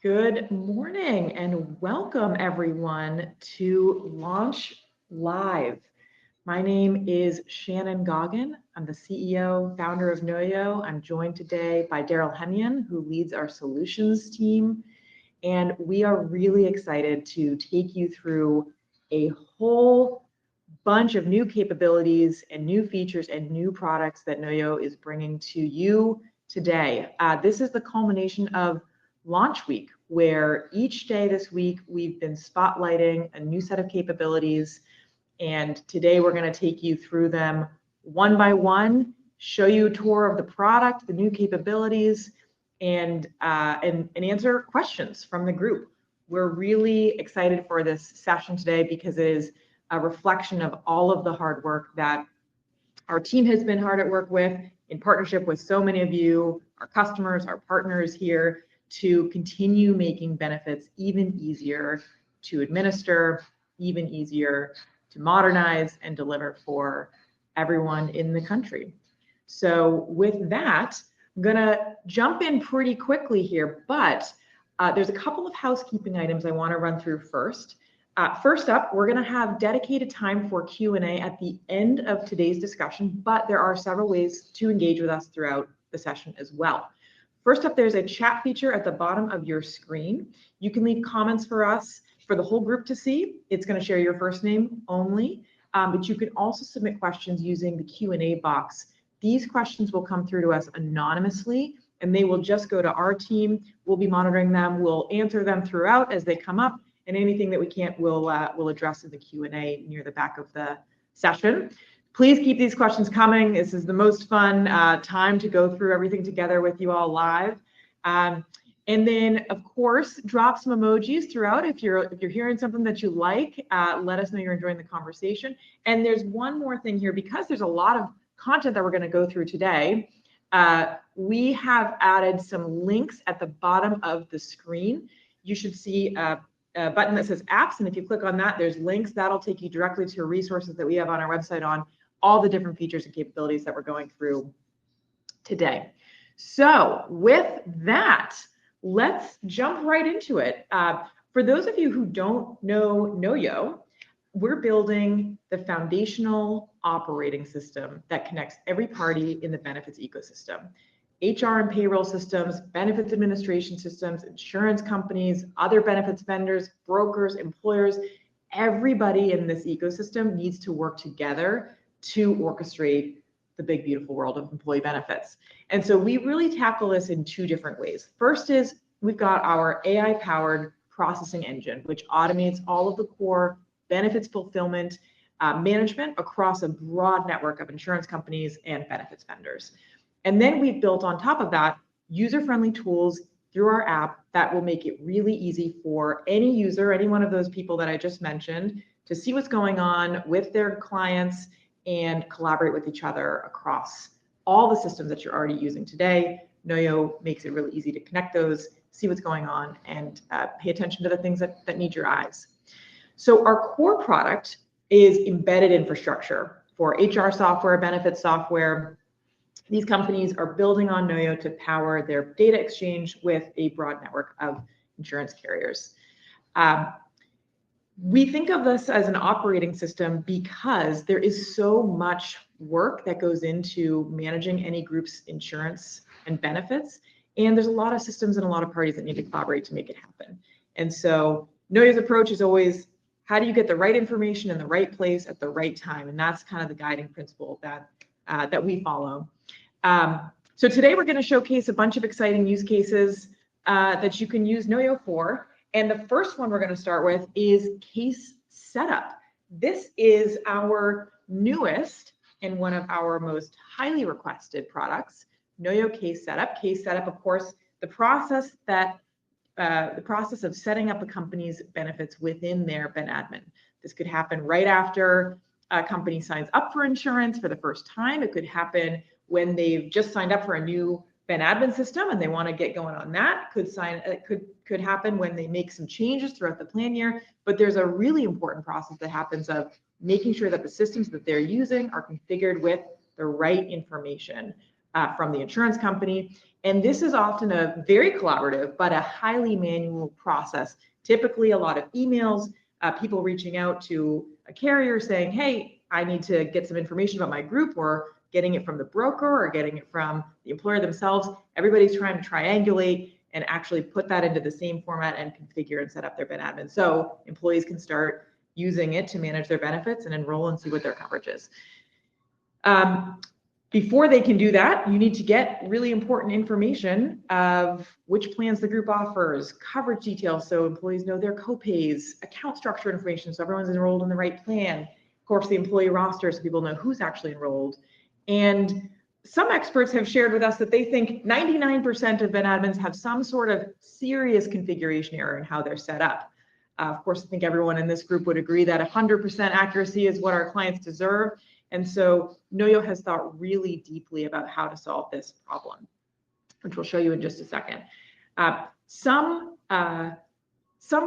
Good morning and welcome everyone to Launch Live. My name is Shannon Goggin. I'm the CEO, founder of Noyo. I'm joined today by Daryl Hemian, who leads our solutions team. And we are really excited to take you through a whole bunch of new capabilities and new features and new products that Noyo is bringing to you today. This is the culmination of Launch Week, where each day this week we've been spotlighting a new set of capabilities. And today we're going to take you through them one by one, show you a tour of the product, the new capabilities, and answer questions from the group. We're really excited for this session today because it is a reflection of all of the hard work that our team has been hard at work with in partnership with so many of you, our customers, our partners here, to continue making benefits even easier to administer, even easier to modernize and deliver for everyone in the country. So with that, I'm gonna jump in pretty quickly here, but there's a couple of housekeeping items I wanna run through first. First up, we're gonna have dedicated time for Q&A at the end of today's discussion, but there are several ways to engage with us throughout the session as well. First up, there's a chat feature at the bottom of your screen. You can leave comments for us, for the whole group to see. It's gonna share your first name only, but you can also submit questions using the Q&A box. These questions will come through to us anonymously, and they will just go to our team. We'll be monitoring them. We'll answer them throughout as they come up, and anything that we can't, we'll address in the Q&A near the back of the session. Please keep these questions coming. This is the most fun time to go through everything together with you all live. And then, of course, drop some emojis throughout. If you're hearing something that you like, let us know you're enjoying the conversation. And there's one more thing here, because there's a lot of content that we're going to go through today. We have added some links at the bottom of the screen. You should see a button that says apps, and if you click on that, there's links that'll take you directly to resources that we have on our website on all the different features and capabilities that we're going through today. So with that, let's jump right into it. For those of you who don't know Noyo, we're building the foundational operating system that connects every party in the benefits ecosystem. HR and payroll systems, benefits administration systems, insurance companies, other benefits vendors, brokers, employers, everybody in this ecosystem needs to work together to orchestrate the big, beautiful world of employee benefits. And so we really tackle this in two different ways. First is we've got our AI-powered processing engine, which automates all of the core benefits fulfillment management across a broad network of insurance companies and benefits vendors. And then we've built on top of that user-friendly tools through our app that will make it really easy for any user, any one of those people that I just mentioned, to see what's going on with their clients and collaborate with each other across all the systems that you're already using today. Noyo makes it really easy to connect those, see what's going on, and pay attention to the things that need your eyes. So our core product is embedded infrastructure for HR software, benefits software. These companies are building on Noyo to power their data exchange with a broad network of insurance carriers. We think of this as an operating system because there is so much work that goes into managing any group's insurance and benefits. And there's a lot of systems and a lot of parties that need to collaborate to make it happen. And so Noyo's approach is always, how do you get the right information in the right place at the right time? And that's kind of the guiding principle that we follow. So today we're going to showcase a bunch of exciting use cases that you can use Noyo for. And the first one we're going to start with is case setup. This is our newest and one of our most highly requested products, Noyo Case Setup. Case Setup, of course, the process of setting up a company's benefits within their Ben Admin. This could happen right after a company signs up for insurance for the first time. It could happen when they've just signed up for a new Ben Admin system and they want to get going on that. Could happen when they make some changes throughout the plan year. But there's a really important process that happens of making sure that the systems that they're using are configured with the right information. from the insurance company. And this is often a very collaborative, but a highly manual process. Typically a lot of emails, people reaching out to a carrier saying, hey, I need to get some information about my group, or getting it from the broker or getting it from the employer themselves. Everybody's trying to triangulate and actually put that into the same format and configure and set up their BenAdmin. So employees can start using it to manage their benefits and enroll and see what their coverage is. Before they can do that, you need to get really important information of which plans the group offers, coverage details so employees know their copays, account structure information so everyone's enrolled in the right plan, of course the employee roster so people know who's actually enrolled. And some experts have shared with us that they think 99% of BenAdmins have some sort of serious configuration error in how they're set up. Of course, I think everyone in this group would agree that 100% accuracy is what our clients deserve. And so Noyo has thought really deeply about how to solve this problem, which we'll show you in just a second. Some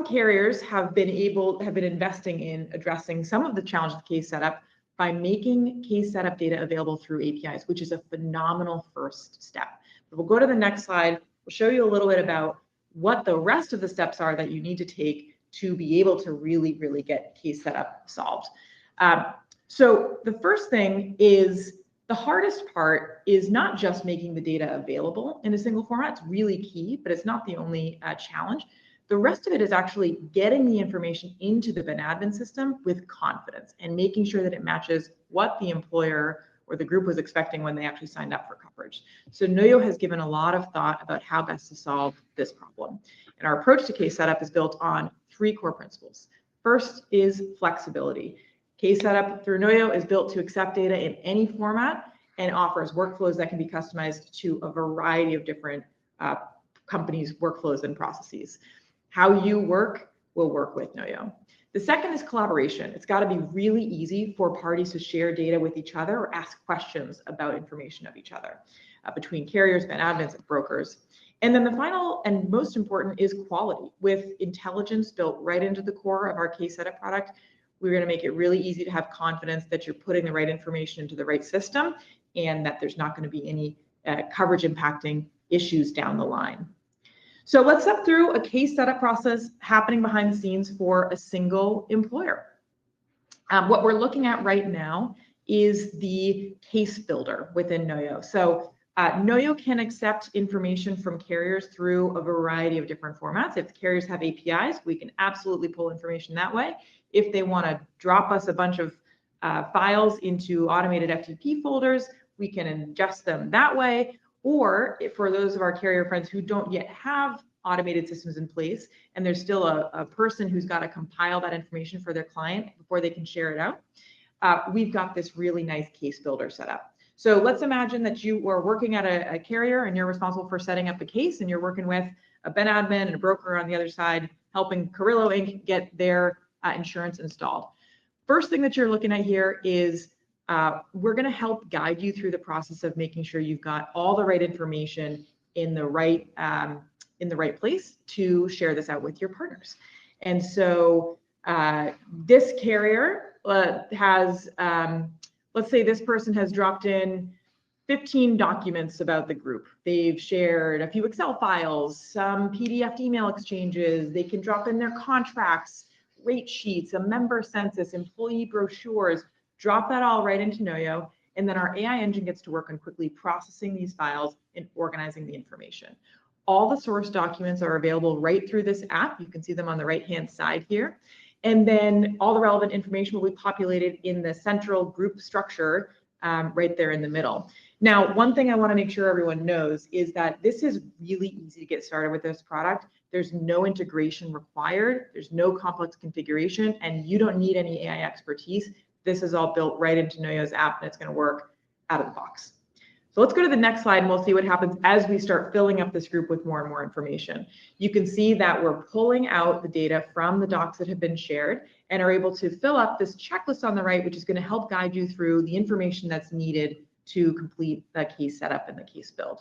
carriers have been investing in addressing some of the challenges of case setup by making case setup data available through APIs, which is a phenomenal first step. But we'll go to the next slide. We'll show you a little bit about what the rest of the steps are that you need to take to be able to really, really get case setup solved. So the first thing is, the hardest part is not just making the data available in a single format. It's really key, but it's not the only challenge. The rest of it is actually getting the information into the BenAdmin system with confidence and making sure that it matches what the employer or the group was expecting when they actually signed up for coverage. So Noyo has given a lot of thought about how best to solve this problem. And our approach to case setup is built on 3 core principles. First is flexibility. Case setup through Noyo is built to accept data in any format and offers workflows that can be customized to a variety of different companies' workflows and processes. How you work will work with Noyo. The second is collaboration. It's got to be really easy for parties to share data with each other or ask questions about information of each other between carriers, BenAdmins, and brokers. And then the final and most important is quality. With intelligence built right into the core of our case setup product, we're going to make it really easy to have confidence that you're putting the right information into the right system and that there's not going to be any coverage impacting issues down the line. So let's step through a case setup process happening behind the scenes for a single employer. What we're looking at right now is the case builder within Noyo. So Noyo can accept information from carriers through a variety of different formats. If carriers have APIs, we can absolutely pull information that way. If they want to drop us a bunch of files into automated FTP folders, we can ingest them that way. Or for those of our carrier friends who don't yet have automated systems in place, and there's still a person who's got to compile that information for their client before they can share it out, we've got this really nice case builder set up. So let's imagine that you are working at a carrier and you're responsible for setting up a case, and you're working with a BenAdmin and a broker on the other side, helping Carrillo Inc. get their insurance installed. First thing that you're looking at here is we're going to help guide you through the process of making sure you've got all the right information in the right place to share this out with your partners. And so this carrier has, let's say this person has dropped in 15 documents about the group. They've shared a few Excel files, some PDF email exchanges. They can drop in their contracts, rate sheets, a member census, employee brochures. Drop that all right into Noyo, and then our AI engine gets to work on quickly processing these files and organizing the information. All the source documents are available right through this app. You can see them on the right-hand side here. And then all the relevant information will be populated in the central group structure right there in the middle. Now, one thing I want to make sure everyone knows is that this is really easy to get started with this product. There's no integration required. There's no complex configuration, and you don't need any AI expertise. This is all built right into Noyo's app, and it's going to work out of the box. So let's go to the next slide, and we'll see what happens as we start filling up this group with more and more information. You can see that we're pulling out the data from the docs that have been shared and are able to fill up this checklist on the right, which is going to help guide you through the information that's needed to complete the case setup and the case build.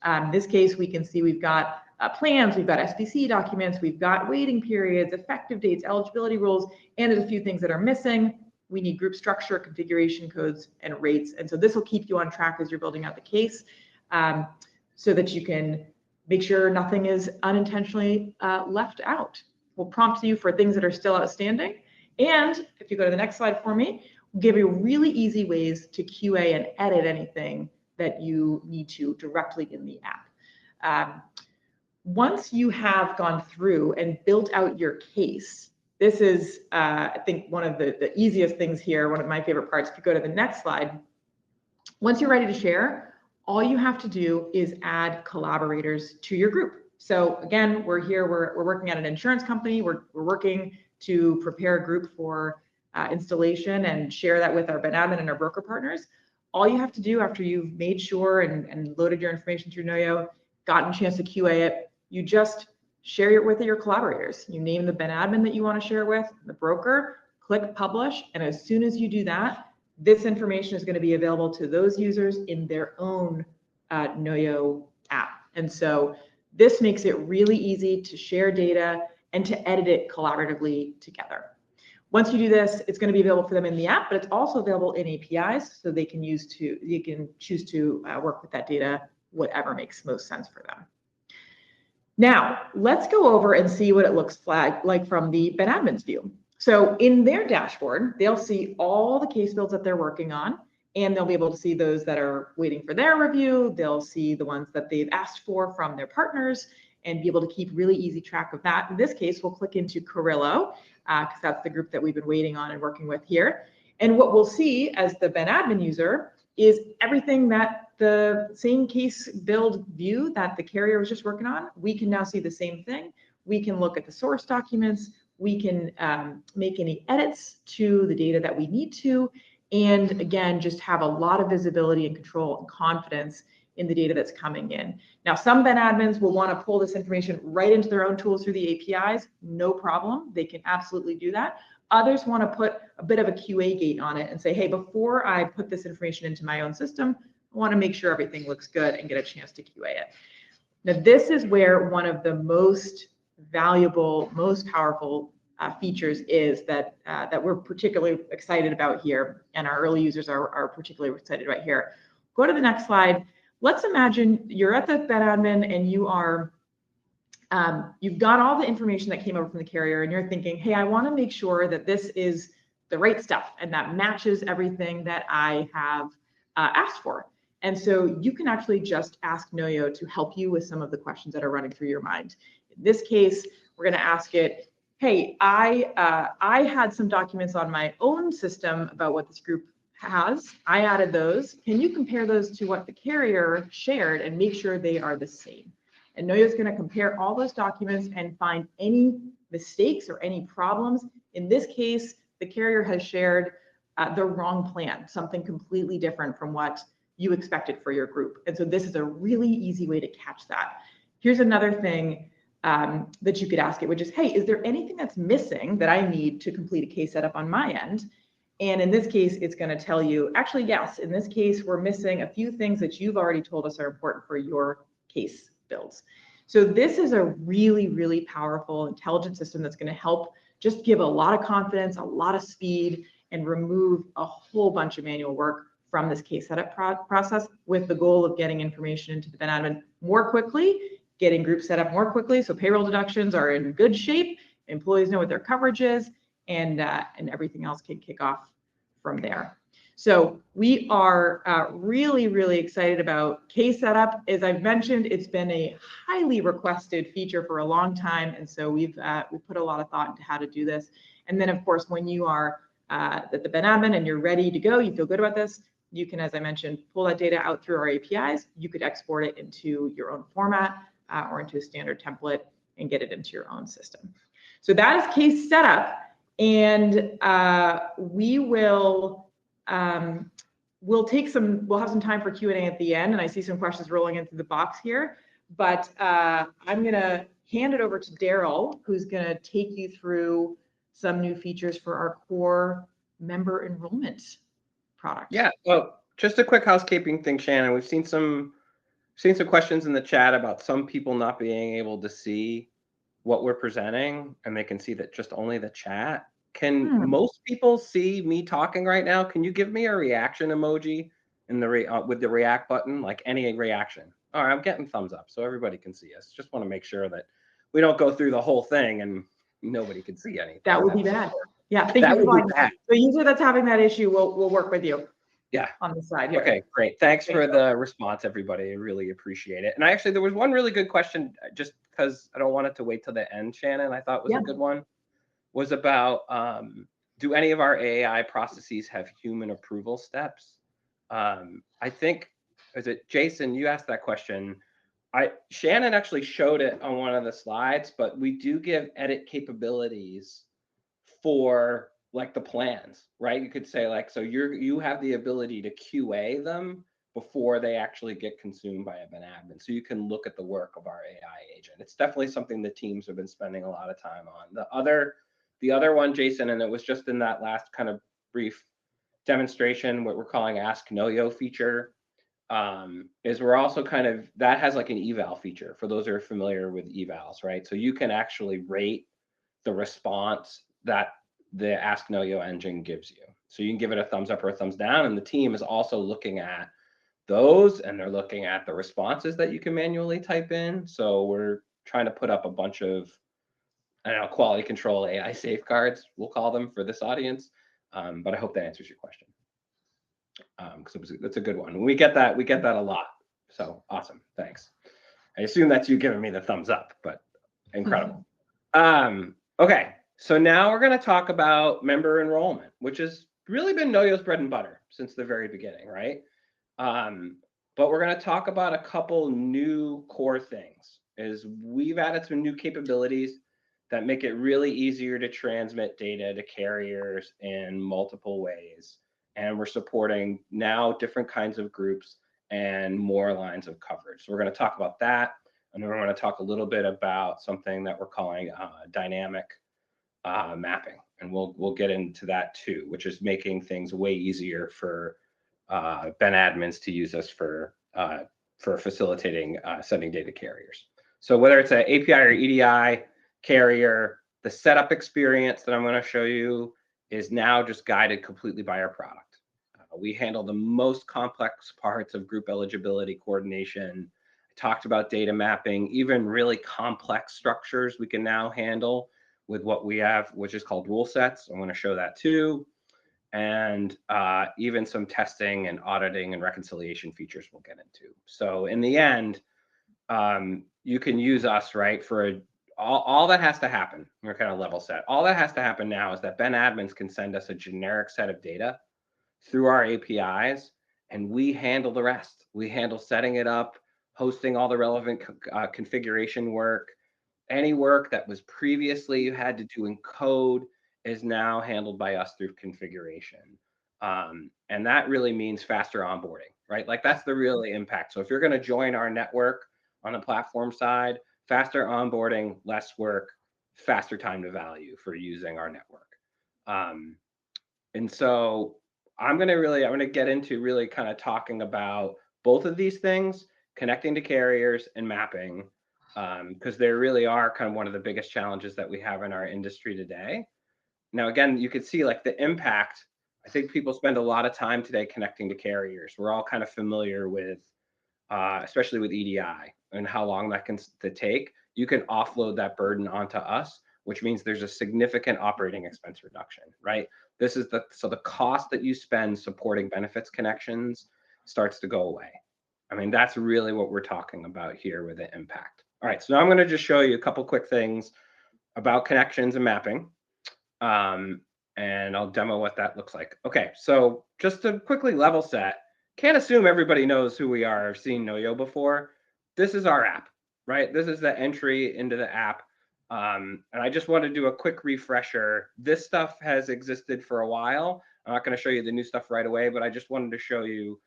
In this case, we can see we've got plans, we've got SBC documents, we've got waiting periods, effective dates, eligibility rules, and there's a few things that are missing. We need group structure, configuration codes, and rates. And so this will keep you on track as you're building out the case. so that you can make sure nothing is unintentionally left out. We'll prompt you for things that are still outstanding. And if you go to the next slide for me, we'll give you really easy ways to QA and edit anything that you need to directly in the app. Once you have gone through and built out your case, this is, I think, one of the easiest things here, one of my favorite parts. If you go to the next slide, once you're ready to share, all you have to do is add collaborators to your group. So again, we're here, we're working at an insurance company, we're working to prepare a group for installation and share that with our BenAdmin and our broker partners. All you have to do after you've made sure and loaded your information through Noyo, gotten a chance to QA it, you just share it with your collaborators. You name the BenAdmin that you want to share with, the broker, click publish, and as soon as you do that, this information is going to be available to those users in their own Noyo app. And so this makes it really easy to share data and to edit it collaboratively together. Once you do this, it's going to be available for them in the app, but it's also available in APIs, so they can choose to work with that data, whatever makes most sense for them. Now, let's go over and see what it looks like from the BenAdmin's view. So in their dashboard, they'll see all the case builds that they're working on, and they'll be able to see those that are waiting for their review. They'll see the ones that they've asked for from their partners and be able to keep really easy track of that. In this case, we'll click into Carillo because that's the group that we've been waiting on and working with here. And what we'll see as the BenAdmin user is everything that the same case build view that the carrier was just working on, we can now see the same thing. We can look at the source documents. We can make any edits to the data that we need to. And again, just have a lot of visibility and control and confidence in the data that's coming in. Now, some BenAdmins will want to pull this information right into their own tools through the APIs. No problem. They can absolutely do that. Others want to put a bit of a QA gate on it and say, hey, before I put this information into my own system, I want to make sure everything looks good and get a chance to QA it. Now, this is where one of the most valuable, most powerful features is that we're particularly excited about here, and our early users are particularly excited about here. Go to the next slide. Let's imagine you're at the BenAdmin and you are you've got all the information that came over from the carrier, and you're thinking, hey, I want to make sure that this is the right stuff and that matches everything that I have asked for. And so you can actually just ask Noyo to help you with some of the questions that are running through your mind. In this case, we're going to ask it, hey, I had some documents on my own system about what this group has. I added those. Can you compare those to what the carrier shared and make sure they are the same? And Noyo is going to compare all those documents and find any mistakes or any problems. In this case, the carrier has shared the wrong plan, something completely different from what you expected for your group. And so this is a really easy way to catch that. Here's another thing that you could ask it, which is, hey, is there anything that's missing that I need to complete a case setup on my end? And in this case, it's going to tell you, actually, yes, in this case, we're missing a few things that you've already told us are important for your case builds. So this is a really, really powerful, intelligent system that's going to help just give a lot of confidence, a lot of speed, and remove a whole bunch of manual work from this case setup process, with the goal of getting information into the BenAdmin more quickly, getting groups set up more quickly, so payroll deductions are in good shape, employees know what their coverage is, and everything else can kick off from there. So we are really, really excited about case setup. As I've mentioned, it's been a highly requested feature for a long time, and so we've put a lot of thought into how to do this. And then, of course, when you are at the BenAdmin and you're ready to go, you feel good about this, you can, as I mentioned, pull that data out through our APIs. You could export it into your own format or into a standard template and get it into your own system. So that is case setup, and we'll have some time for Q&A at the end, and I see some questions rolling into the box here, but I'm gonna hand it over to Daryl, who's gonna take you through some new features for our core member enrollment product. Yeah, well, just a quick housekeeping thing, Shannon. We've seen some questions in the chat about some people not being able to see what we're presenting, and they can see that just only the chat. Can most people see me talking right now? Can you give me a reaction emoji in the with the react button, like any reaction. All right, I'm getting thumbs up so everybody can see us. Just want to make sure that we don't go through the whole thing and nobody can see anything. That would be bad. Yeah, thank That you for would be finding bad. the user that's having that issue. We'll work with you. Yeah. On the side here. Okay, great. Thanks for the response, everybody. I really appreciate it. And actually, there was one really good question, just because I don't want it to wait till the end, Shannon. I thought was a good one. Was about do any of our AI processes have human approval steps? I think, is it Jason? You asked that question. Shannon actually showed it on one of the slides, but we do give edit capabilities for like the plans, right? You could say like, so you have the ability to QA them before they actually get consumed by a admin. So you can look at the work of our AI agent. It's definitely something the teams have been spending a lot of time on. The other one, Jason, and it was just in that last kind of brief demonstration, what we're calling Ask Noyo feature, is we're also kind of, that has like an eval feature for those who are familiar with evals, right? So you can actually rate the response that the Ask Noyo engine gives you. So you can give it a thumbs up or a thumbs down, and the team is also looking at those, and they're looking at the responses that you can manually type in. So we're trying to put up a bunch of, I don't know, quality control AI safeguards, we'll call them for this audience. But I hope that answers your question. Because that's a good one. We get that a lot. So awesome, thanks. I assume that's you giving me the thumbs up, but incredible. Okay, so now we're going to talk about member enrollment, which has really been Noyo's bread and butter since the very beginning, right? But we're going to talk about a couple new core things. Is we've added some new capabilities that make it really easier to transmit data to carriers in multiple ways. And we're supporting now different kinds of groups and more lines of coverage. So we're going to talk about that. And then we're going to talk a little bit about something that we're calling dynamic mapping. And we'll get into that too, which is making things way easier for Ben admins to use us for facilitating sending data carriers. So whether it's an API or EDI carrier, the setup experience that I'm going to show you is now just guided completely by our product. We handle the most complex parts of group eligibility coordination. I talked about data mapping, even really complex structures we can now handle with what we have, which is called rule sets. I'm going to show that too. And even some testing and auditing and reconciliation features we'll get into. So in the end, you can use us, right, for all that has to happen. We're kind of level set. All that has to happen now is that Ben admins can send us a generic set of data through our APIs, and we handle the rest. We handle setting it up, hosting all the relevant configuration work. Any work that was previously you had to do in code is now handled by us through configuration. And that really means faster onboarding, right? Like that's the real impact. So if you're going to join our network on the platform side, faster onboarding, less work, faster time to value for using our network. And so I'm going to get into really kind of talking about both of these things, connecting to carriers and mapping, because they really are kind of one of the biggest challenges that we have in our industry today. Now, again, you can see like the impact. I think people spend a lot of time today connecting to carriers. We're all kind of familiar with, especially with EDI and how long that can take. You can offload that burden onto us, which means there's a significant operating expense reduction, right? This is so the cost that you spend supporting benefits connections starts to go away. I mean, that's really what we're talking about here with the impact. All right, so now I'm going to just show you a couple quick things about connections and mapping, and I'll demo what that looks like. Okay, so just to quickly level set, can't assume everybody knows who we are or seen Noyo before. This is our app, right? This is the entry into the app. And I just want to do a quick refresher. This stuff has existed for a while. I'm not going to show you the new stuff right away, but I just wanted to show you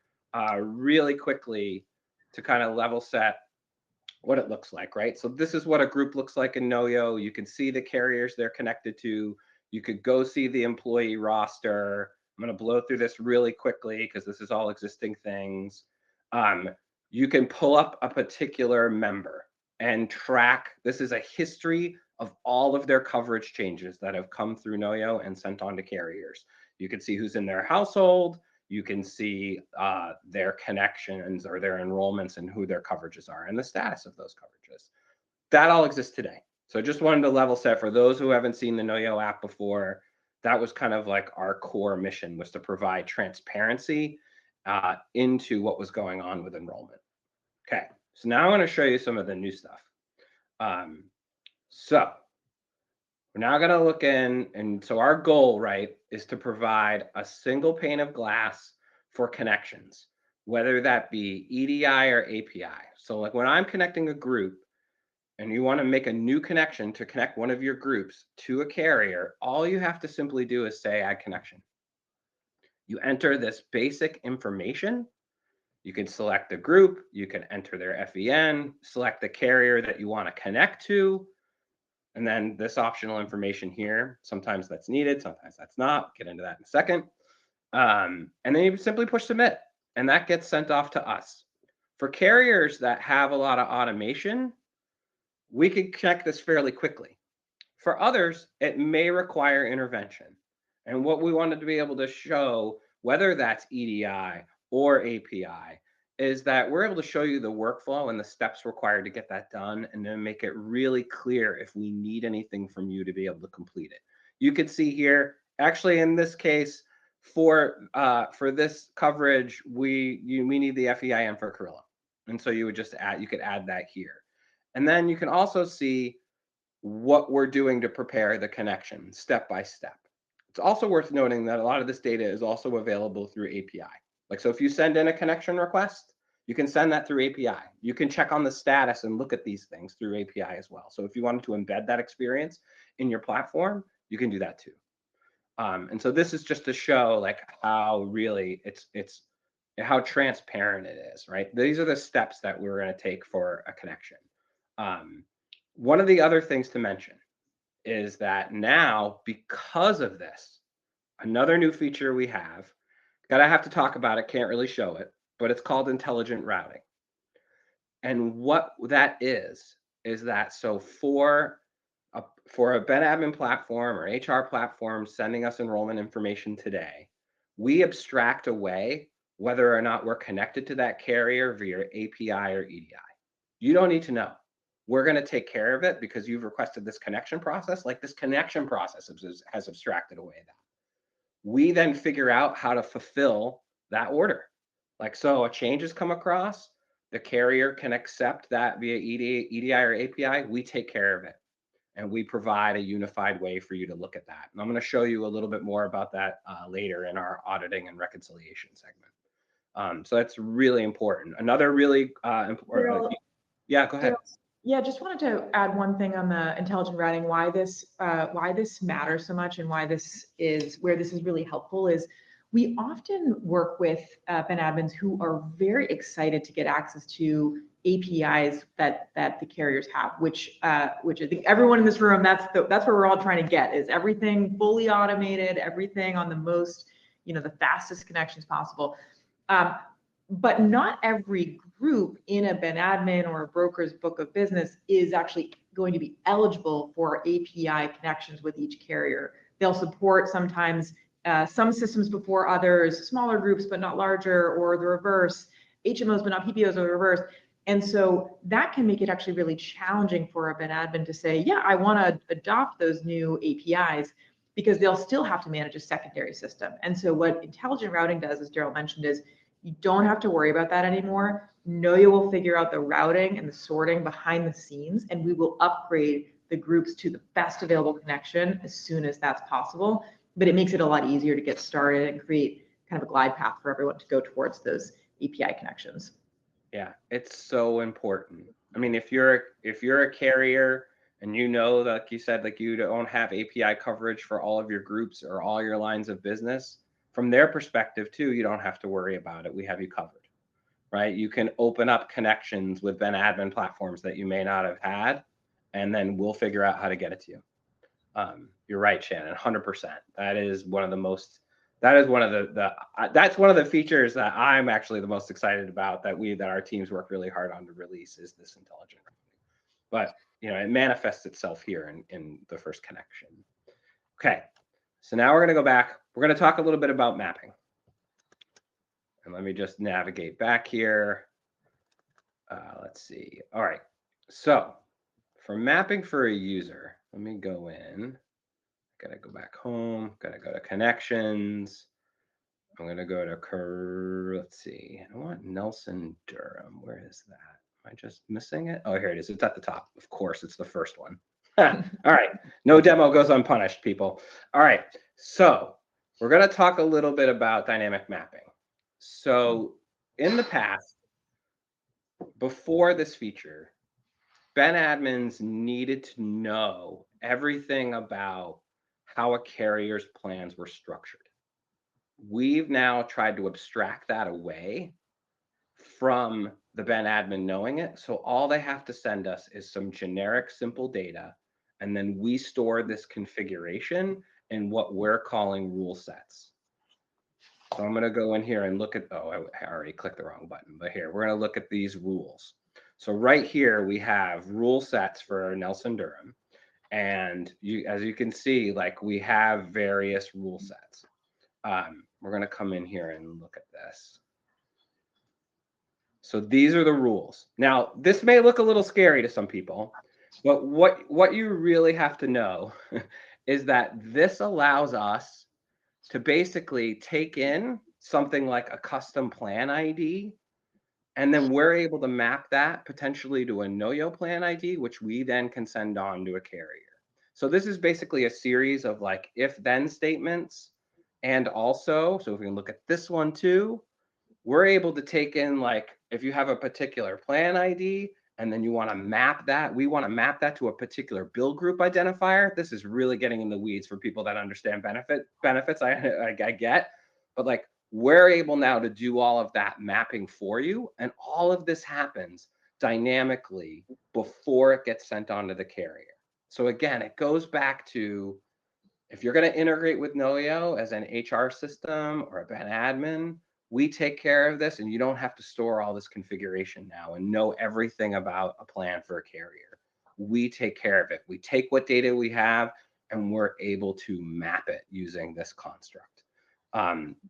really quickly to kind of level set what it looks like, right? So this is what a group looks like in Noyo. You can see the carriers they're connected to. You could go see the employee roster. I'm going to blow through this really quickly because this is all existing things. You can pull up a particular member and track. This is a history of all of their coverage changes that have come through Noyo and sent on to carriers. You can see who's in their household. You can see their connections or their enrollments and who their coverages are and the status of those coverages. That all exists today. So I just wanted to level set for those who haven't seen the Noyo app before. That was kind of like our core mission, was to provide transparency into what was going on with enrollment. Okay, so now I'm going to show you some of the new stuff. So we're now going to look in, and so our goal, right, is to provide a single pane of glass for connections, whether that be EDI or API. So like when I'm connecting a group and you want to make a new connection to connect one of your groups to a carrier, all you have to simply do is say add connection. You enter this basic information. You can select the group, you can enter their FEN, select the carrier that you want to connect to, and then this optional information here. Sometimes that's needed, sometimes that's not. Get into that in a second. And then you simply push submit, and that gets sent off to us. For carriers that have a lot of automation, we can connect this fairly quickly. For others, it may require intervention. And what we wanted to be able to show, whether that's EDI or API, is that we're able to show you the workflow and the steps required to get that done, and then make it really clear if we need anything from you to be able to complete it. You could see here, actually in this case, for this coverage, we need the FEIN for Carrillo. And so you would just you could add that here. And then you can also see what we're doing to prepare the connection step by step. It's also worth noting that a lot of this data is also available through API. Like, so if you send in a connection request, you can send that through API. You can check on the status and look at these things through API as well. So if you wanted to embed that experience in your platform, you can do that too. And so this is just to show like how really it's how transparent it is, right? These are the steps that we're going to take for a connection. One of the other things to mention is that now, because of this, another new feature we have, I have to talk about it, can't really show it, but it's called intelligent routing. And what that is that so for a BenAdmin platform or HR platform sending us enrollment information today, we abstract away whether or not we're connected to that carrier via API or EDI. You don't need to know. We're going to take care of it because you've requested this connection process. Like, this connection process has abstracted away that. We then figure out how to fulfill that order. Like, so a change has come across, the carrier can accept that via EDI or API, we take care of it. And we provide a unified way for you to look at that. And I'm going to show you a little bit more about that later in our auditing and reconciliation segment. So that's really important. Another really important. Yeah, go ahead. Yeah, just wanted to add one thing on the intelligent routing, why this matters so much and why this is where this is really helpful is we often work with BenAdmins who are very excited to get access to APIs that the carriers have, which I think everyone in this room, that's where we're all trying to get, is everything fully automated, everything on the most, the fastest connections possible. But not every group in a BenAdmin or a broker's book of business is actually going to be eligible for API connections with each carrier. They'll support sometimes some systems before others, smaller groups but not larger, or the reverse, HMOs but not PPOs, or the reverse. And so that can make it actually really challenging for a BenAdmin to say, yeah, I want to adopt those new APIs, because they'll still have to manage a secondary system. And so what intelligent routing does, as Daryl mentioned, is you don't have to worry about that anymore. Noyo will figure out the routing and the sorting behind the scenes, and we will upgrade the groups to the best available connection as soon as that's possible. But it makes it a lot easier to get started and create kind of a glide path for everyone to go towards those API connections. Yeah, it's so important. I mean, if you're a carrier and like you said, like you don't have API coverage for all of your groups or all your lines of business, from their perspective too, you don't have to worry about it. We have you covered, right? You can open up connections with BenAdmin platforms that you may not have had, and then we'll figure out how to get it to you. You're right, Shannon, 100%. That's one of the features that I'm actually the most excited about, that our teams work really hard on to release, is this intelligent routing. But it manifests itself here in the first connection. Okay, so now we're going to go back. We're going to talk a little bit about mapping. And let me just navigate back here. Let's see. All right. So for mapping for a user, let me go in. Gotta go back home. Gotta go to connections. I'm gonna go to let's see. I want Nelson Durham. Where is that? Am I just missing it? Oh, here it is. It's at the top. Of course, it's the first one. All right. No demo goes unpunished, people. All right. So we're gonna talk a little bit about dynamic mapping. So in the past, before this feature, Ben admins needed to know everything about how a carrier's plans were structured. We've now tried to abstract that away from the Ben admin knowing it. So all they have to send us is some generic, simple data, and then we store this configuration in what we're calling rule sets. So I'm going to go in here and look at, oh, I already clicked the wrong button, but here, we're going to look at these rules. So right here, we have rule sets for Nelson Durham. And as you can see, like we have various rule sets. We're going to come in here and look at this. So these are the rules. Now, this may look a little scary to some people, but what you really have to know is that this allows us to basically take in something like a custom plan ID, and then we're able to map that potentially to a Noyo plan ID, which we then can send on to a carrier. So this is basically a series of like if-then statements. And also, so if we can look at this one too, we're able to take in like if you have a particular plan ID and then you want to map that, we want to map that to a particular bill group identifier. This is really getting in the weeds for people that understand benefits. I get, but like we're able now to do all of that mapping for you, and all of this happens dynamically before it gets sent on to the carrier. So again, it goes back to if you're going to integrate with Noyo as an HR system or a Ben admin, we take care of this, and you don't have to store all this configuration now and know everything about a plan for a carrier. We take care of it. We take what data we have, and we're able to map it using this construct.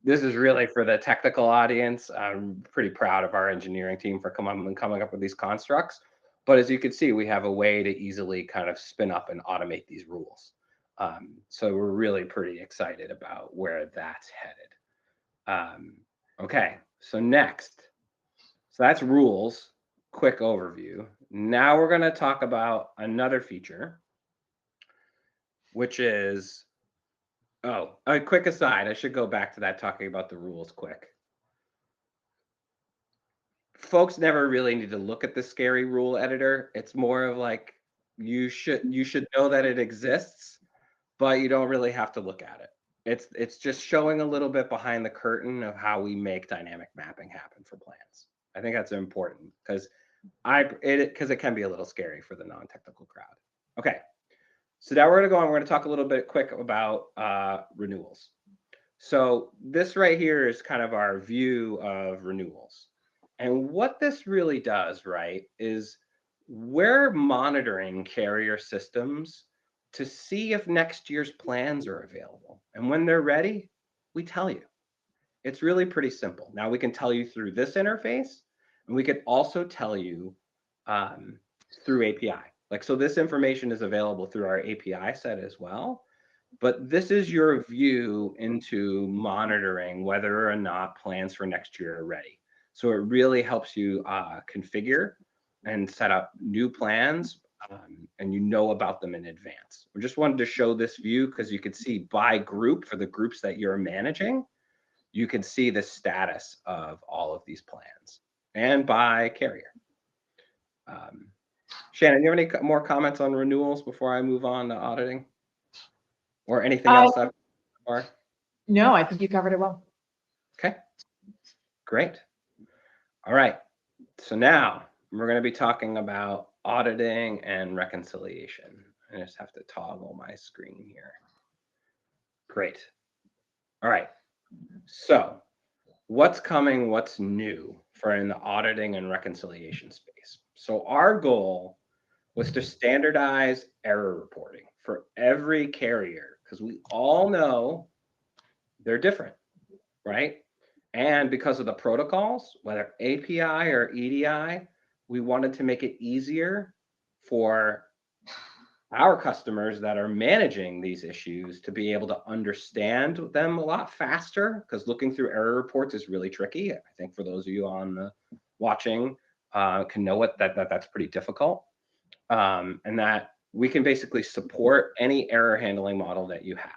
This is really for the technical audience. I'm pretty proud of our engineering team for coming up with these constructs. But as you can see, we have a way to easily kind of spin up and automate these rules. So we're really pretty excited about where that's headed. Okay, so next. So that's rules, quick overview. Now we're going to talk about another feature, which is, oh, a quick aside. I should go back to that talking about the rules quick. Folks never really need to look at the scary rule editor. It's more of like you should know that it exists, but you don't really have to look at it. It's just showing a little bit behind the curtain of how we make dynamic mapping happen for plans. I think that's important because it can be a little scary for the non-technical crowd. Okay, so now we're going to go on. We're going to talk a little bit quick about renewals. So this right here is kind of our view of renewals. And what this really does, right, is we're monitoring carrier systems to see if next year's plans are available. And when they're ready, we tell you. It's really pretty simple. Now we can tell you through this interface, and we could also tell you through API. Like, so this information is available through our API set as well. But this is your view into monitoring whether or not plans for next year are ready. So it really helps you configure and set up new plans, and you know about them in advance. We just wanted to show this view because you could see by group, for the groups that you're managing, you can see the status of all of these plans, and by carrier. Shannon, do you have any more comments on renewals before I move on to auditing? Or anything else? No, I think you covered it well. Okay, great. All right, so now we're going to be talking about auditing and reconciliation. I just have to toggle my screen here. Great. All right, so what's coming, what's new for in the auditing and reconciliation space? So our goal was to standardize error reporting for every carrier, because we all know they're different, right? And because of the protocols, whether API or EDI, we wanted to make it easier for our customers that are managing these issues to be able to understand them a lot faster, because looking through error reports is really tricky. I think for those of you on the watching can know that's pretty difficult, and that we can basically support any error handling model that you have,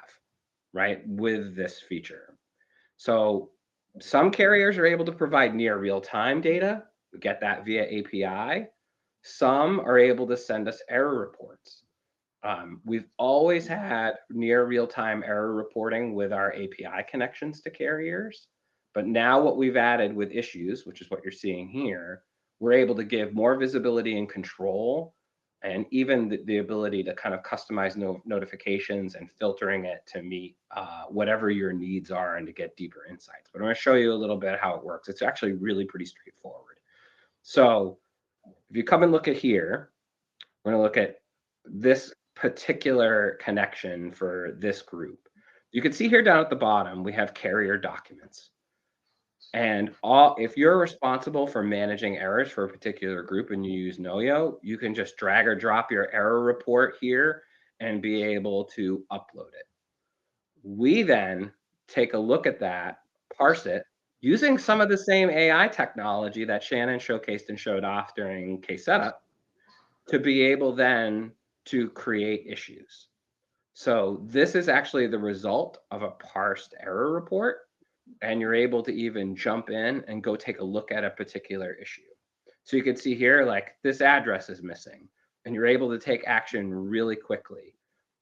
right, with this feature. So some carriers are able to provide near real-time data. We get that via API. Some are able to send us error reports. We've always had near real-time error reporting with our API connections to carriers, but now what we've added with issues, which is what you're seeing here, we're able to give more visibility and control, and even the ability to kind of customize notifications and filtering it to meet whatever your needs are and to get deeper insights. But I'm going to show you a little bit how it works. It's actually really pretty straightforward. So if you come and look at here, we're going to look at this particular connection for this group. You can see here down at the bottom, we have carrier documents. And if you're responsible for managing errors for a particular group and you use Noyo, you can just drag or drop your error report here and be able to upload it. We then take a look at that, parse it, using some of the same AI technology that Shannon showcased and showed off during case setup, to be able then to create issues. So this is actually the result of a parsed error report, and you're able to even jump in and go take a look at a particular issue. So you can see here, like, this address is missing, and you're able to take action really quickly.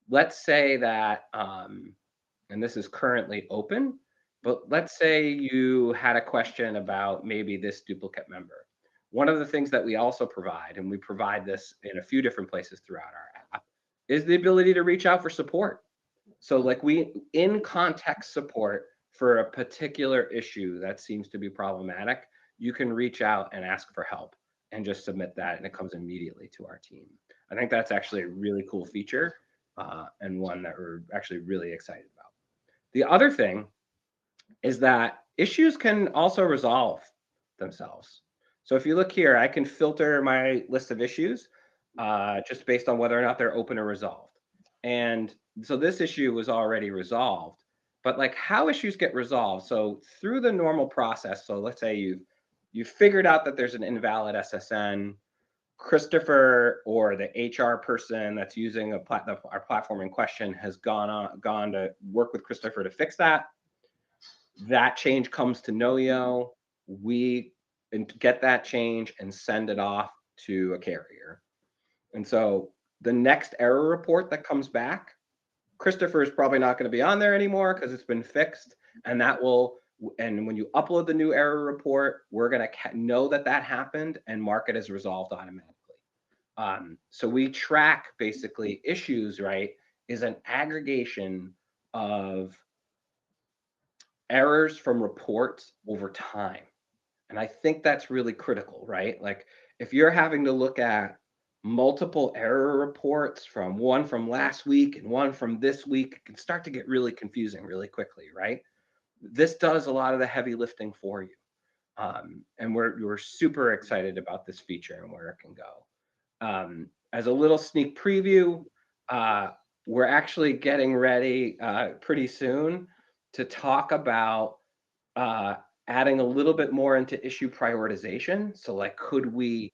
Let's say that, and this is currently open, but let's say you had a question about maybe this duplicate member. One of the things that we also provide, and we provide this in a few different places throughout our app, is the ability to reach out for support. So like we in context support for a particular issue that seems to be problematic, you can reach out and ask for help and just submit that, and it comes immediately to our team. I think that's actually a really cool feature, and one that we're actually really excited about. The other thing is that issues can also resolve themselves. So if you look here, I can filter my list of issues just based on whether or not they're open or resolved. And so this issue was already resolved, but like how issues get resolved. So through the normal process, so let's say you've figured out that there's an invalid SSN, Christopher or the HR person that's using our platform in question has gone to work with Christopher to fix that. That change comes to Noyo. We get that change and send it off to a carrier. And so the next error report that comes back, Christopher is probably not going to be on there anymore because it's been fixed. And when you upload the new error report, we're going to know that happened and mark it as resolved automatically. So we track basically issues, right, is an aggregation of errors from reports over time. And I think that's really critical, right? Like if you're having to look at multiple error reports from one from last week and one from this week, it can start to get really confusing really quickly, right? This does a lot of the heavy lifting for you. And we're super excited about this feature and where it can go. As a little sneak preview, we're actually getting ready pretty soon to talk about adding a little bit more into issue prioritization. So like, could we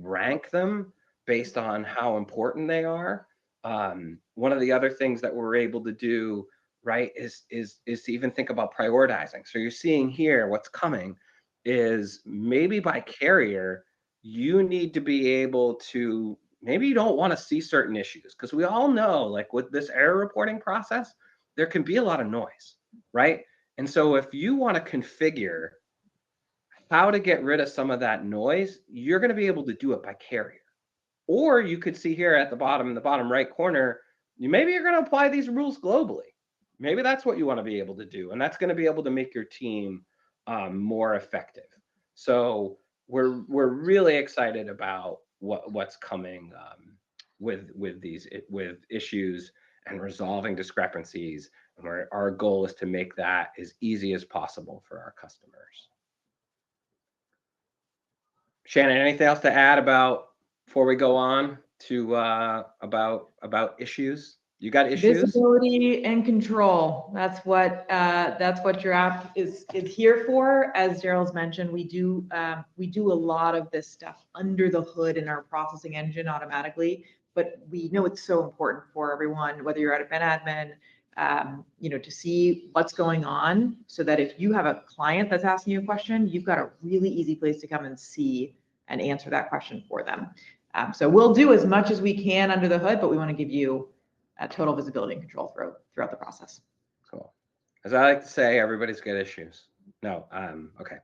rank them based on how important they are? One of the other things that we're able to do, right, is to even think about prioritizing. So you're seeing here what's coming is maybe by carrier, you need to be able to, maybe you don't want to see certain issues, because we all know, like with this error reporting process, there can be a lot of noise, right? And so if you want to configure how to get rid of some of that noise, you're going to be able to do it by carrier. Or you could see here at the bottom, in the bottom right corner, maybe you're going to apply these rules globally. Maybe that's what you want to be able to do. And that's going to be able to make your team more effective. So we're really excited about what's coming with issues and resolving discrepancies Our goal is to make that as easy as possible for our customers. Shannon, anything else to add before we go on to about issues? You got issues? Visibility and control. That's what your app is here for. As Gerald's mentioned, we do a lot of this stuff under the hood in our processing engine automatically. But we know it's so important for everyone, whether you're at a Ben admin, to see what's going on, so that if you have a client that's asking you a question, you've got a really easy place to come and see and answer that question for them. So we'll do as much as we can under the hood, but we want to give you total visibility and control throughout the process. Cool. As I like to say, everybody's got issues. No, okay.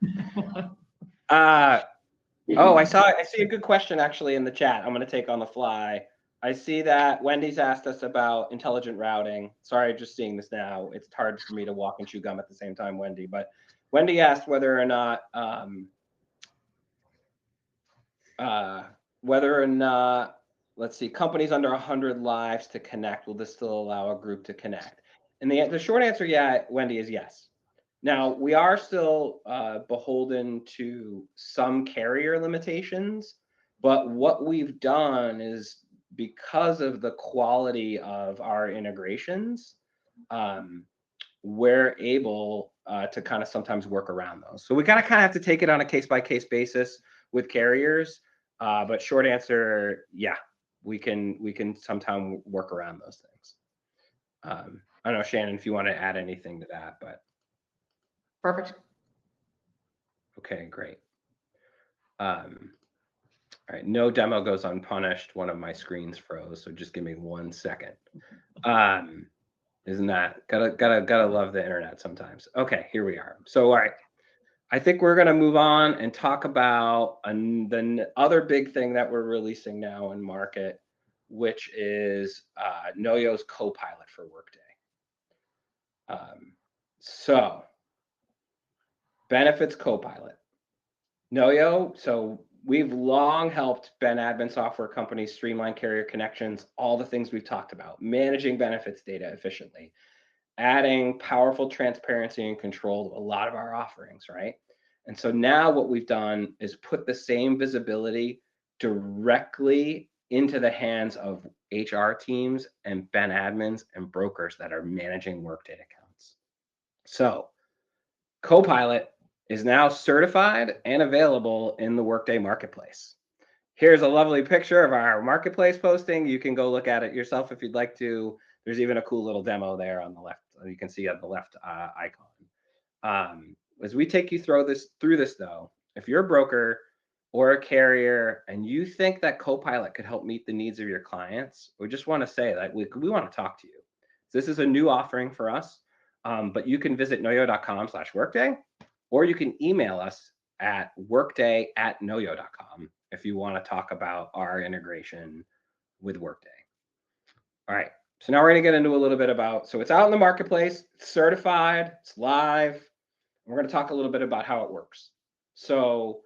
Oh, I see a good question actually in the chat. I'm going to take on the fly. I see that Wendy's asked us about intelligent routing. Sorry, just seeing this now. It's hard for me to walk and chew gum at the same time, Wendy. But Wendy asked whether or not let's see, companies under 100 lives to connect, will this still allow a group to connect? And the short answer, yeah, Wendy, is yes. Now, we are still beholden to some carrier limitations, but what we've done is, because of the quality of our integrations, we're able to kind of sometimes work around those. So we kind of have to take it on a case-by-case basis with carriers. But short answer, yeah, we can sometimes work around those things. I don't know, Shannon, if you want to add anything to that, but. Perfect. Okay, great. All right, no demo goes unpunished. One of my screens froze, so just give me 1 second. Isn't that gotta love the internet sometimes? Okay, here we are. So, all right, I think we're gonna move on and talk about the other big thing that we're releasing now in market, which is Noyo's Copilot for Workday. So, Benefits Copilot. Noyo, so we've long helped Ben admin software companies streamline carrier connections, all the things we've talked about, managing benefits data efficiently, adding powerful transparency and control to a lot of our offerings, right? And so now what we've done is put the same visibility directly into the hands of HR teams and Ben admins and brokers that are managing Workday accounts. So Copilot is now certified and available in the Workday Marketplace. Here's a lovely picture of our Marketplace posting. You can go look at it yourself if you'd like to. There's even a cool little demo there on the left. You can see on the left icon. As we take you through this though, if you're a broker or a carrier and you think that Copilot could help meet the needs of your clients, we just want to say that we want to talk to you. This is a new offering for us, but you can visit noyo.com/workday, or you can email us at workday@noyo.com if you want to talk about our integration with Workday. All right, so now we're going to get into a little bit about, so it's out in the marketplace, it's certified, it's live. We're going to talk a little bit about how it works. So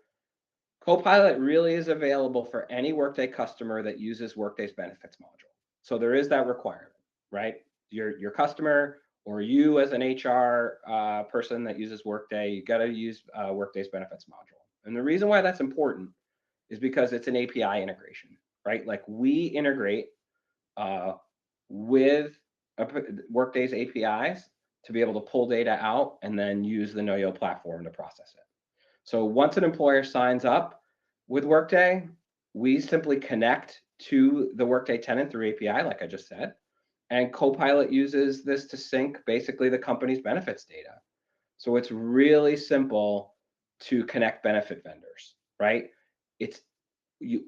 Copilot really is available for any Workday customer that uses Workday's benefits module. So there is that requirement, right? Your customer or you as an HR person that uses Workday, you got to use Workday's benefits module. And the reason why that's important is because it's an API integration, right? Like we integrate with Workday's APIs to be able to pull data out and then use the Noyo platform to process it. So once an employer signs up with Workday, we simply connect to the Workday tenant through API, like I just said, and Copilot uses this to sync basically the company's benefits data. So it's really simple to connect benefit vendors, right?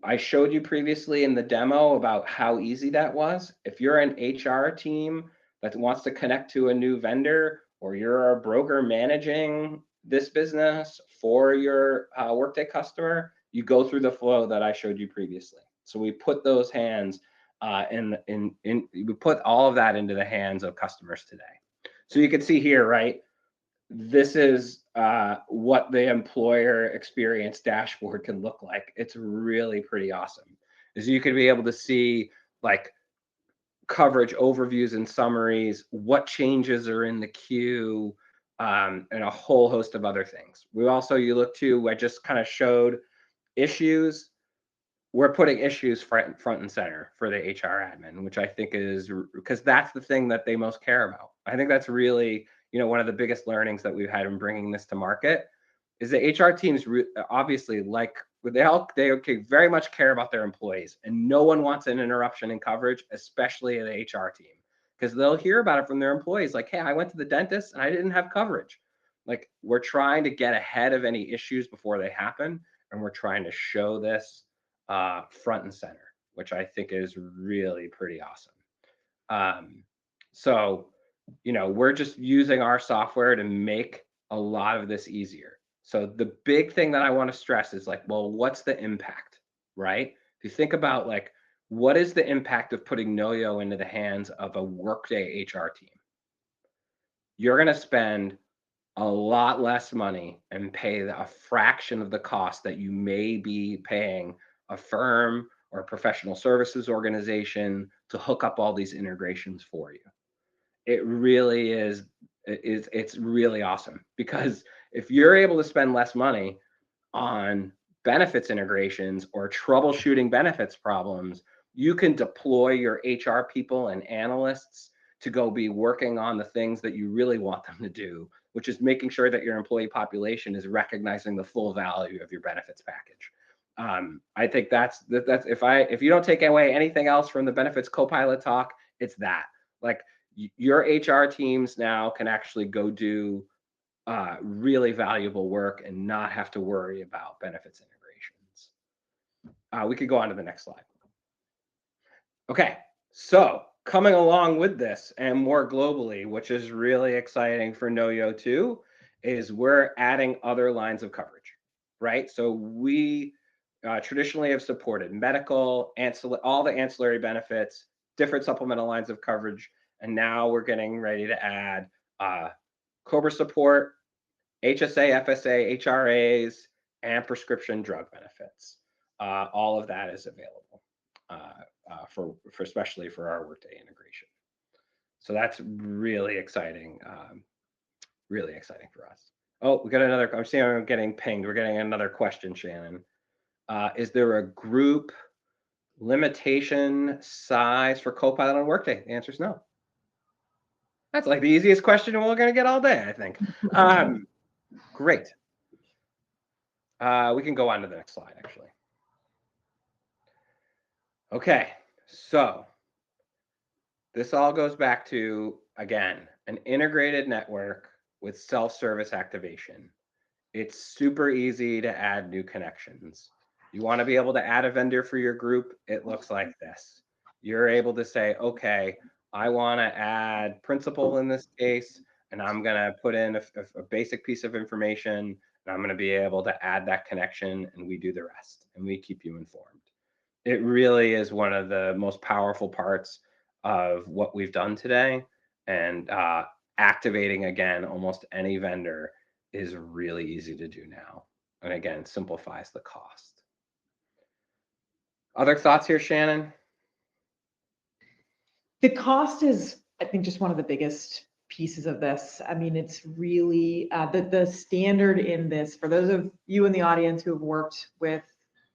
I showed you previously in the demo about how easy that was. If you're an HR team that wants to connect to a new vendor, or you're a broker managing this business for your Workday customer, you go through the flow that I showed you previously. So we put those hands we put all of that into the hands of customers today. So you can see here, right? This is what the employer experience dashboard can look like. It's really pretty awesome. Is you can be able to see like coverage overviews and summaries, what changes are in the queue, and a whole host of other things. I just kind of showed issues. We're putting issues front and center for the HR admin, which I think is because that's the thing that they most care about. I think that's really, one of the biggest learnings that we've had in bringing this to market is the HR teams obviously they very much care about their employees, and no one wants an interruption in coverage, especially the HR team, because they'll hear about it from their employees like, hey, I went to the dentist and I didn't have coverage. Like, we're trying to get ahead of any issues before they happen, and we're trying to show this front and center, which I think is really pretty awesome. So, we're just using our software to make a lot of this easier. So the big thing that I want to stress is like, well, what's the impact, right? If you think about like, what is the impact of putting Noyo into the hands of a Workday HR team? You're going to spend a lot less money and pay a fraction of the cost that you may be paying a firm or a professional services organization to hook up all these integrations for you. It really is, it's really awesome, because if you're able to spend less money on benefits integrations or troubleshooting benefits problems, you can deploy your HR people and analysts to go be working on the things that you really want them to do, which is making sure that your employee population is recognizing the full value of your benefits package. I think that's if you don't take away anything else from the benefits copilot talk, it's that. Like, your HR teams now can actually go do really valuable work and not have to worry about benefits integrations. We could go on to the next slide. Okay, so coming along with this and more globally, which is really exciting for Noyo too, is we're adding other lines of coverage, right? So we traditionally have supported medical, all the ancillary benefits, different supplemental lines of coverage, and now we're getting ready to add COBRA support, HSA, FSA, HRAs, and prescription drug benefits. All of that is available for especially for our Workday integration. So that's really exciting for us. Oh, we got another. I'm seeing I'm getting pinged. We're getting another question, Shannon. Is there a group limitation size for Copilot on Workday? The answer is no. That's like the easiest question we're going to get all day, I think. Great. We can go on to the next slide, actually. Okay, so this all goes back to, again, an integrated network with self-service activation. It's super easy to add new connections. You want to be able to add a vendor for your group, it looks like this. You're able to say, okay, I want to add principal in this case, and I'm going to put in a basic piece of information, and I'm going to be able to add that connection, and we do the rest, and we keep you informed. It really is one of the most powerful parts of what we've done today, and activating, again, almost any vendor is really easy to do now, and again, simplifies the cost. Other thoughts here, Shannon? The cost is, I think, just one of the biggest pieces of this. I mean, it's really the standard in this, for those of you in the audience who have worked with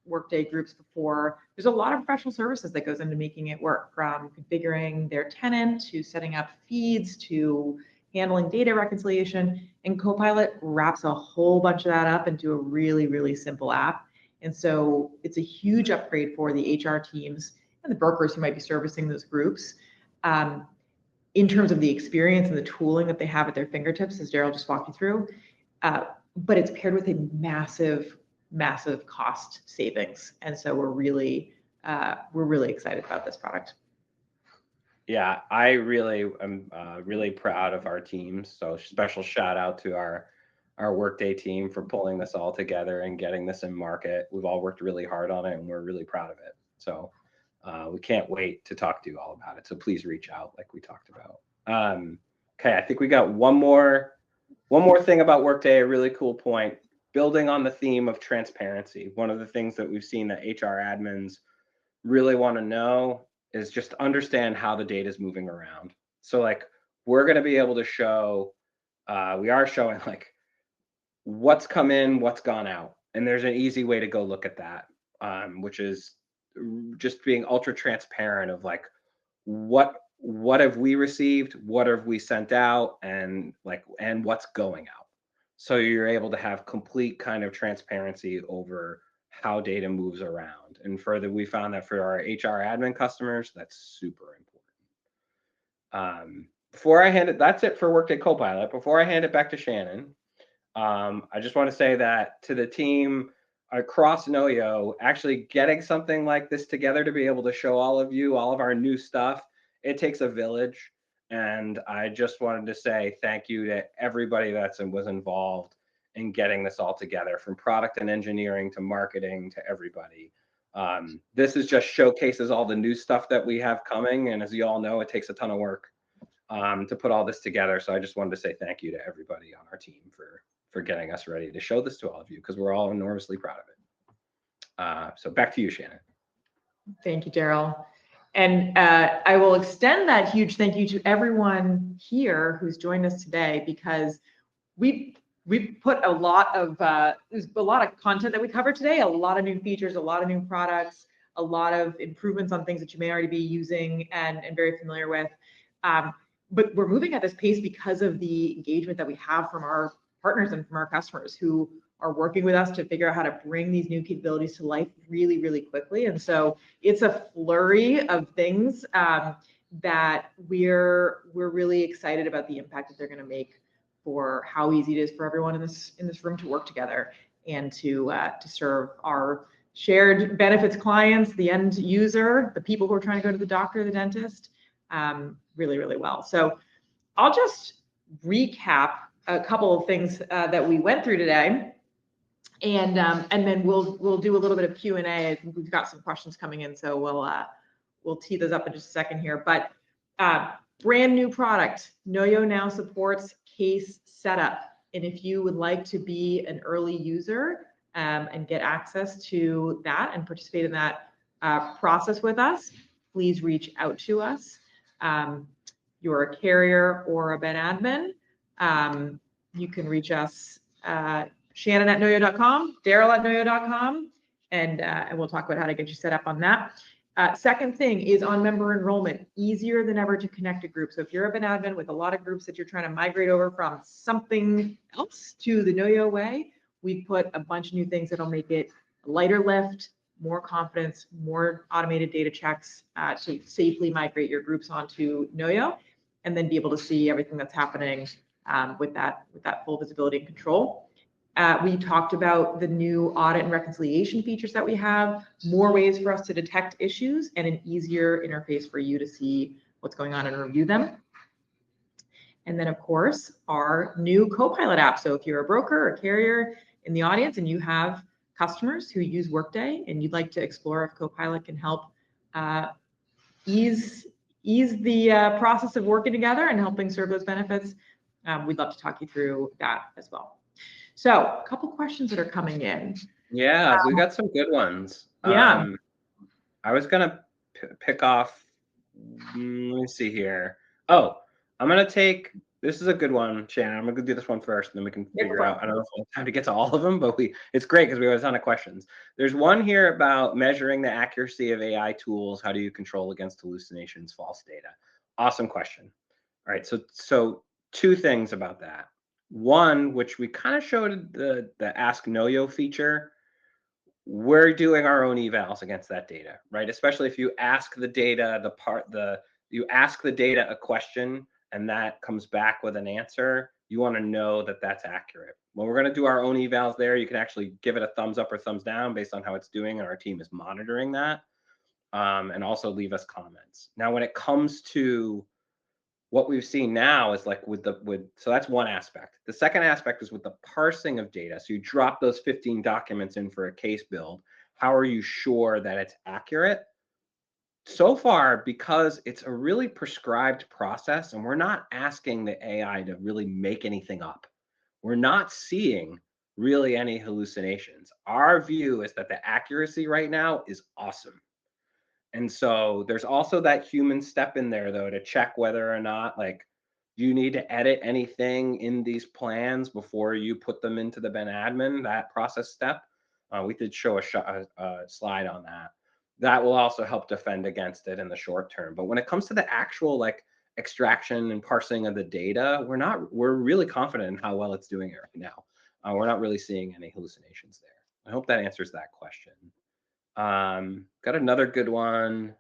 Workday groups before, there's a lot of professional services that goes into making it work, from configuring their tenant to setting up feeds to handling data reconciliation, and Copilot wraps a whole bunch of that up into a really, really simple app. And so it's a huge upgrade for the HR teams and the brokers who might be servicing those groups, in terms of the experience and the tooling that they have at their fingertips, as Daryl just walked you through. But it's paired with a massive cost savings. And so we're really excited about this product. Yeah, I really am really proud of our teams. So special shout out to our Workday team for pulling this all together and getting this in market. We've all worked really hard on it, and we're really proud of it. So we can't wait to talk to you all about it. So please reach out, like we talked about. Okay, I think we got one more thing about Workday, a really cool point. Building on the theme of transparency, one of the things that we've seen that HR admins really want to know is just understand how the data is moving around. So like we're going to be able to show, we are showing like what's come in, what's gone out. And there's an easy way to go look at that, which is just being ultra transparent of like what have we received, what have we sent out, and what's going out. So you're able to have complete kind of transparency over how data moves around. And further, we found that for our HR admin customers, that's super important. Before I hand it, that's it for Workday Copilot. Before I hand it back to Shannon, I just want to say that to the team across Noyo, actually getting something like this together to be able to show all of you all of our new stuff, it takes a village. And I just wanted to say thank you to everybody was involved in getting this all together, from product and engineering to marketing to everybody. This is just showcases all the new stuff that we have coming. And as you all know, it takes a ton of work to put all this together. So I just wanted to say thank you to everybody on our team for getting us ready to show this to all of you, because we're all enormously proud of it. So back to you, Shannon. Thank you, Daryl. And I will extend that huge thank you to everyone here who's joined us today, because we put a lot of there's a lot of content that we covered today, a lot of new features, a lot of new products, a lot of improvements on things that you may already be using and very familiar with. But we're moving at this pace because of the engagement that we have from our partners and from our customers who are working with us to figure out how to bring these new capabilities to life really, really quickly. And so it's a flurry of things that we're really excited about the impact that they're going to make for how easy it is for everyone in this room to work together and to serve our shared benefits clients, the end user, the people who are trying to go to the doctor, the dentist, really, really well. So I'll just recap a couple of things that we went through today, and then we'll do a little bit of Q&A. We've got some questions coming in, so we'll tee those up in just a second here. But brand new product, Noyo now supports case setup, and if you would like to be an early user and get access to that and participate in that process with us, please reach out to us. You're a carrier or a Ben admin, you can reach us, Shannon@noyo.com, Daryl@noyo.com, and we'll talk about how to get you set up on that. Second thing is on member enrollment, easier than ever to connect a group. So if you're a Ben admin with a lot of groups that you're trying to migrate over from something else to the Noyo way, we've put a bunch of new things that'll make it a lighter lift, more confidence, more automated data checks to safely migrate your groups onto Noyo, and then be able to see everything that's happening with that full visibility and control. We talked about the new audit and reconciliation features that we have, more ways for us to detect issues, and an easier interface for you to see what's going on and review them. And then, of course, our new Copilot app. So if you're a broker or carrier in the audience and you have customers who use Workday and you'd like to explore if Copilot can help ease the process of working together and helping serve those benefits, we'd love to talk you through that as well. So a couple questions that are coming in. Yeah, we got some good ones. Yeah. I was gonna pick off, let me see here. Oh, I'm gonna take, this is a good one, Shannon. I'm gonna do this one first, and then we can figure out, I don't know if we'll have time to get to all of them, but it's great because we have a ton of questions. There's one here about measuring the accuracy of AI tools. How do you control against hallucinations, false data? Awesome question. All right, so two things about that. One, which we kind of showed the Ask Noyo feature, we're doing our own evals against that data, right? Especially if you ask the data, you ask the data a question and that comes back with an answer, you want to know that that's accurate. Well, we're going to do our own evals there. You can actually give it a thumbs up or thumbs down based on how it's doing, and our team is monitoring that. And also leave us comments. Now, when it comes to what we've seen now is like so that's one aspect. The second aspect is with the parsing of data. So you drop those 15 documents in for a case build. How are you sure that it's accurate? So far, because it's a really prescribed process and we're not asking the AI to really make anything up, we're not seeing really any hallucinations. Our view is that the accuracy right now is awesome. And so there's also that human step in there, though, to check whether or not, like, you need to edit anything in these plans before you put them into the Ben admin, that process step. We did show a slide on that. That will also help defend against it in the short term. But when it comes to the actual like extraction and parsing of the data, we're really confident in how well it's doing it right now. We're not really seeing any hallucinations there. I hope that answers that question. Got another good one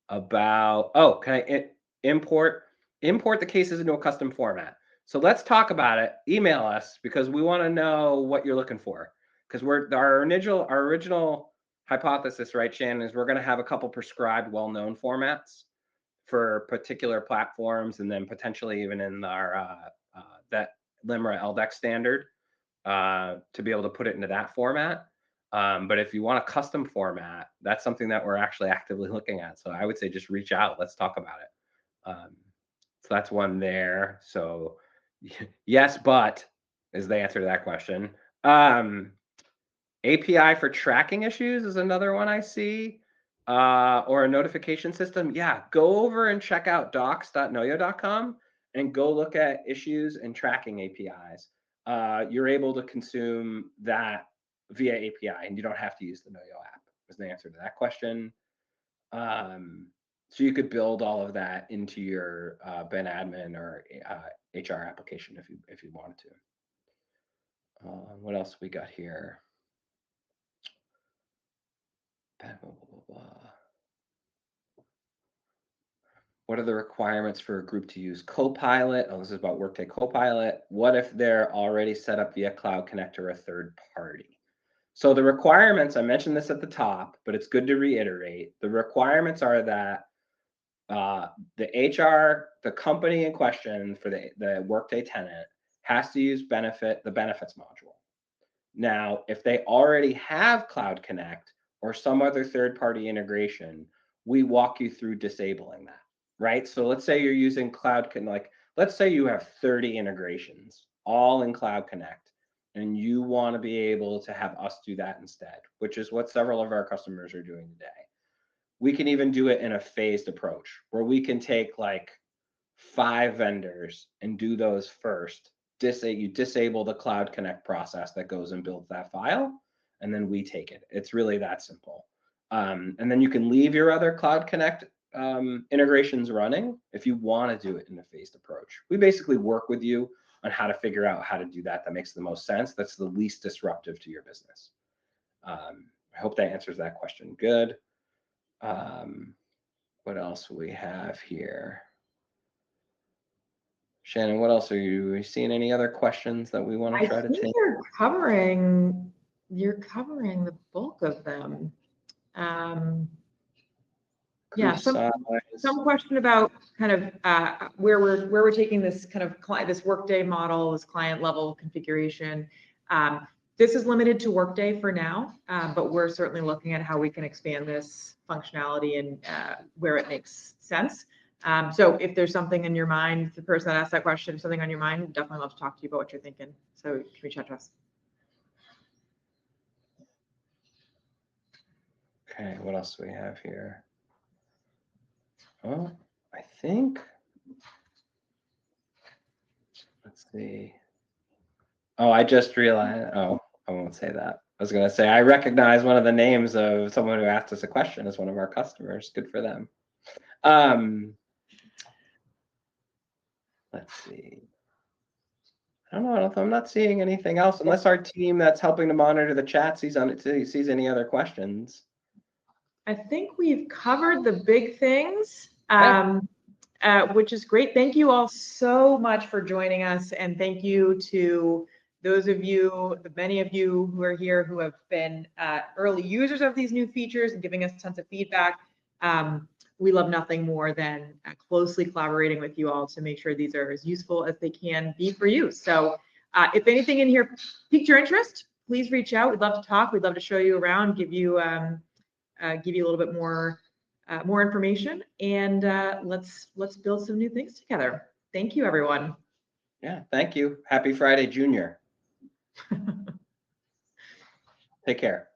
about, oh, can I import the cases into a custom format? So let's talk about it. Email us because we want to know what you're looking for. Because our original hypothesis, right, Shannon, is we're going to have a couple prescribed, well-known formats for particular platforms, and then potentially even in our that LIMRA LDEX standard to be able to put it into that format. But if you want a custom format, that's something that we're actually actively looking at. So I would say just reach out. Let's talk about it. So that's one there. So yes, but is the answer to that question. API for tracking issues is another one I see, or a notification system. Yeah, go over and check out docs.noyo.com and go look at issues and tracking APIs. You're able to consume that via API, and you don't have to use the Noyo app. Was the answer to that question. So you could build all of that into your Ben admin or HR application if you wanted to. What else we got here? Blah, blah, blah, blah. What are the requirements for a group to use Copilot? Oh, this is about Workday Copilot. What if they're already set up via Cloud Connect or a third party? So the requirements, I mentioned this at the top, but it's good to reiterate. The requirements are that the HR, the company in question for the Workday tenant has to use the benefits module. Now, if they already have Cloud Connect or some other third-party integration, we walk you through disabling that, right? So let's say you're using Cloud Connect, like let's say you have 30 integrations all in Cloud Connect, and you want to be able to have us do that instead, which is what several of our customers are doing today. We can even do it in a phased approach where we can take like 5 vendors and do those first. You disable the Cloud Connect process that goes and builds that file, and then we take it. It's really that simple. And then you can leave your other Cloud Connect integrations running if you want to do it in a phased approach. We basically work with you on how to figure out how to do that. That makes the most sense. That's the least disruptive to your business. I hope that answers that question. Good. What else do we have here? Shannon, what else are you seeing? Any other questions that we want to try to change? You're covering the bulk of them. Yeah, some question about kind of where we're taking this kind of this Workday model, this client level configuration. This is limited to Workday for now, but we're certainly looking at how we can expand this functionality and where it makes sense. So if there's something in your mind, the person that asked that question, something on your mind, we'd definitely love to talk to you about what you're thinking. So you can reach out to us. Okay, what else do we have here? Oh, I think, let's see. Oh, I just realized, oh, I won't say that. I was going to say, I recognize one of the names of someone who asked us a question as one of our customers. Good for them. Let's see. I don't know. I'm not seeing anything else unless our team that's helping to monitor the chat sees any other questions. I think we've covered the big things, which is great. Thank you all so much for joining us, and thank you to those of you, the many of you who are here who have been early users of these new features and giving us tons of feedback. We love nothing more than closely collaborating with you all to make sure these are as useful as they can be for you. So if anything in here piqued your interest, please reach out. We'd love to talk. We'd love to show you around, give you a little bit more information, and let's build some new things together. Thank you, everyone. Yeah, thank you. Happy Friday, Junior. Take care.